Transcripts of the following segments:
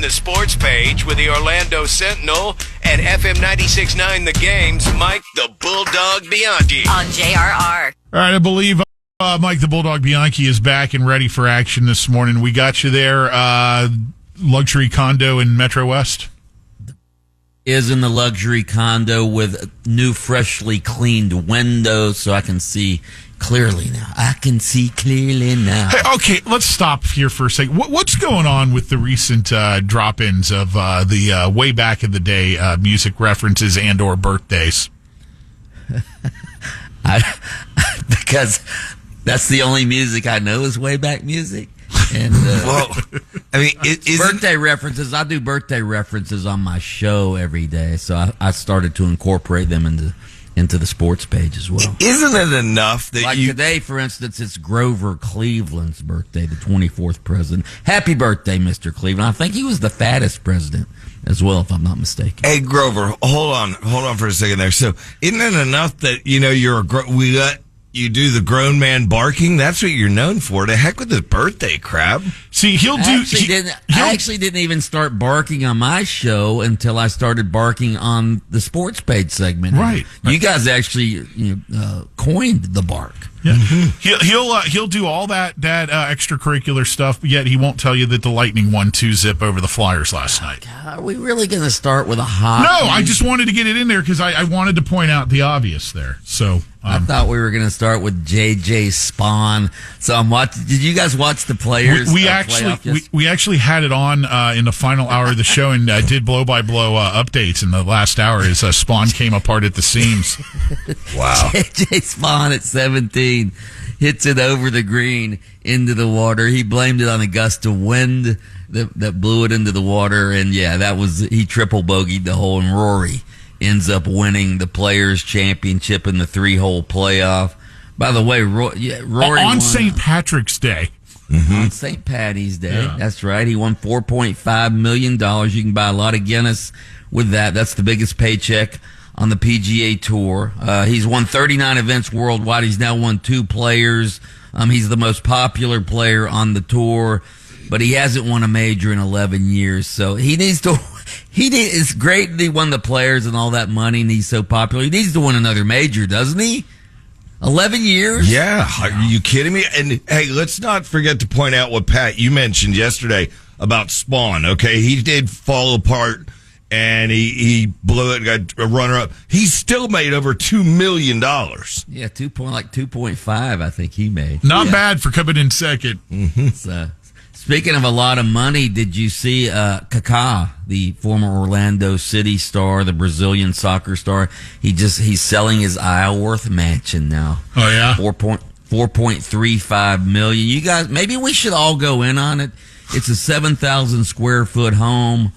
the sports page with the Orlando Sentinel and FM 96.9 The Game's Mike the Bulldog Bianchi. On JRR. All right, I believe Mike the Bulldog Bianchi is back and ready for action this morning. We got you there. Luxury condo in Metro West? Is in the luxury condo with new, freshly cleaned windows so I can see clearly now. I can see clearly now. Hey, okay, let's stop here for a second. What's going on with the recent drop-ins of the way back in the day music references and or birthdays? Because that's the only music I know is way back music. And well, I mean, birthday references. I do birthday references on my show every day, so I started to incorporate them into the sports page as well. Isn't it enough that today, for instance, it's Grover Cleveland's birthday, the 24th president. Happy birthday, Mr. Cleveland. I think he was the fattest president as well, if I'm not mistaken. Hey, Grover, hold on for a second there. So, isn't it enough that you do the grown man barking? That's what you're known for. The heck with this birthday crap. See, I actually didn't even start barking on my show until I started barking on the sports page segment. Right. You guys actually coined the bark. Yeah. He'll do all that extracurricular stuff, but yet he won't tell you that the Lightning 1-2 zip over the Flyers last night. Are we really going to start with a hot? No, I just wanted to get it in there because I wanted to point out the obvious there. So I thought we were going to start with JJ Spawn. So I'm watching. Did you guys watch the Players? We actually had it on in the final hour of the show and did blow by blow updates in the last hour as Spawn came apart at the seams. Wow. JJ Spawn at 17 hits it over the green into the water. He blamed it on a gust of wind that blew it into the water, and he triple bogeyed the hole, and Rory ends up winning the Players Championship in the 3-hole playoff. By the way, Rory on St. Patrick's Day. Mm-hmm. On St. Patty's Day. Yeah. That's right. He won $4.5 million. You can buy a lot of Guinness with that. That's the biggest paycheck on the PGA Tour. He's won 39 events worldwide. He's now won 2 Players. He's the most popular player on the tour, but he hasn't won a major in 11 years. So he needs to. It's great that he won the Players and all that money, and he's so popular. He needs to win another major, doesn't he? 11 years? Yeah. Are you kidding me? And hey, let's not forget to point out what Pat, you mentioned yesterday about Spawn. Okay, he did fall apart. And he blew it, got a runner-up. He still made over $2 million. Yeah, 2.5, I think he made. Not bad for coming in second. Mm-hmm. So, speaking of a lot of money, did you see Kaká, the former Orlando City star, the Brazilian soccer star? He's selling his Isleworth mansion now. Oh yeah, $4.35 million. You guys, maybe we should all go in on it. It's a 7,000 square foot home.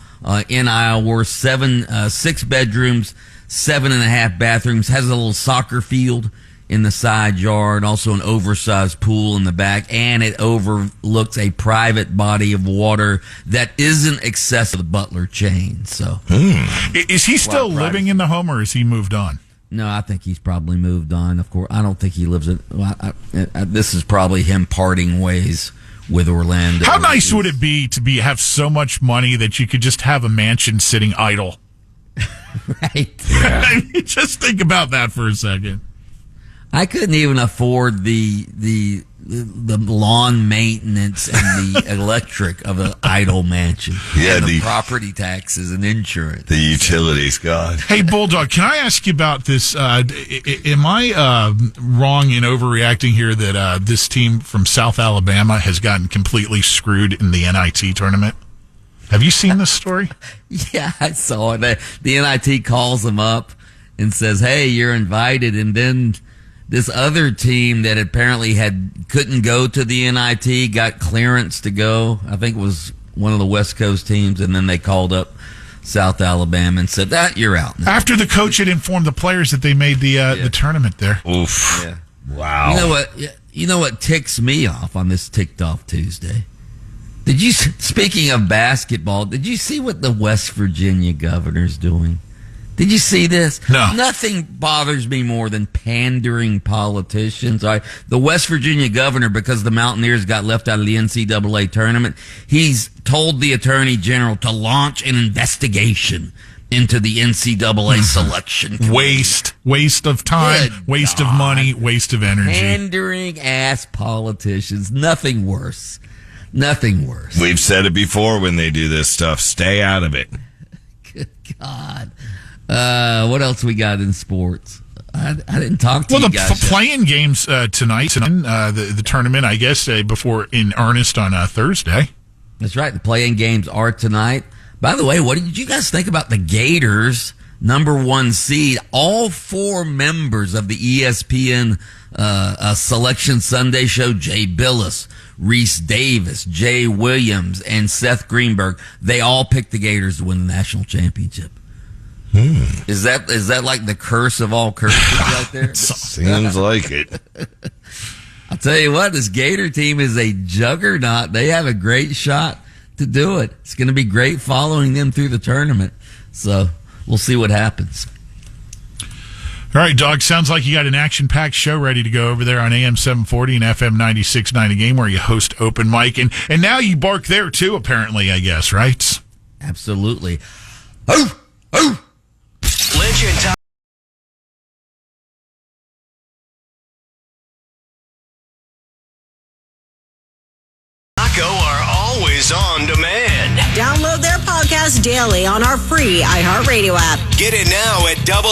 In Isleworth, 6 bedrooms, 7.5 bathrooms, has a little soccer field in the side yard, also an oversized pool in the back, and it overlooks a private body of water that isn't accessible to the Butler chain. So, is he still living in the home, or has he moved on? No, I think he's probably moved on. Of course, I don't think he lives in. This is probably him parting ways with Orlando. How nice would it be to have so much money that you could just have a mansion sitting idle? Right. Yeah. I mean, just think about that for a second. I couldn't even afford the lawn maintenance and the electric of an idle mansion. Yeah, and the property taxes and insurance. The utilities, God. Hey, Bulldog, can I ask you about this? Am I wrong in overreacting here that this team from South Alabama has gotten completely screwed in the NIT tournament? Have you seen this story? Yeah, I saw it. The NIT calls them up and says, hey, you're invited, and then this other team that apparently couldn't go to the NIT got clearance to go. I think it was one of the West Coast teams, and then they called up South Alabama and said, you're out now. After the coach had informed the players that they made the tournament there. Oof. Yeah. Wow. You know what ticks me off on this Ticked Off Tuesday? Speaking of basketball, did you see what the West Virginia governor's doing? Did you see this? No. Nothing bothers me more than pandering politicians. The West Virginia governor, because the Mountaineers got left out of the NCAA tournament, he's told the Attorney General to launch an investigation into the NCAA selection committee. Waste of time, Good waste of God. money, waste of energy. Pandering ass politicians. Nothing worse. Nothing worse. We've said it before when they do this stuff. Stay out of it. Good God. What else we got in sports? I didn't talk to you guys. Well, the playing games tonight, the tournament, I guess, before in earnest on Thursday. That's right. The playing games are tonight. By the way, what did you guys think about the Gators, #1 seed? All 4 members of the ESPN Selection Sunday show, Jay Billis, Reese Davis, Jay Williams, and Seth Greenberg, they all picked the Gators to win the national championship. Is that like the curse of all curses right there? Seems like it. I'll tell you what, this Gator team is a juggernaut. They have a great shot to do it. It's going to be great following them through the tournament. So we'll see what happens. All right, Dog, sounds like you got an action-packed show ready to go over there on AM 740 and FM 96.9 A Game, where you host open mic. And now you bark there, too, apparently, I guess, right? Absolutely. Oh! Oh! Lynch and Taco are always on demand. Download their podcast daily on our free iHeartRadio app. Get it now at WJRR.com.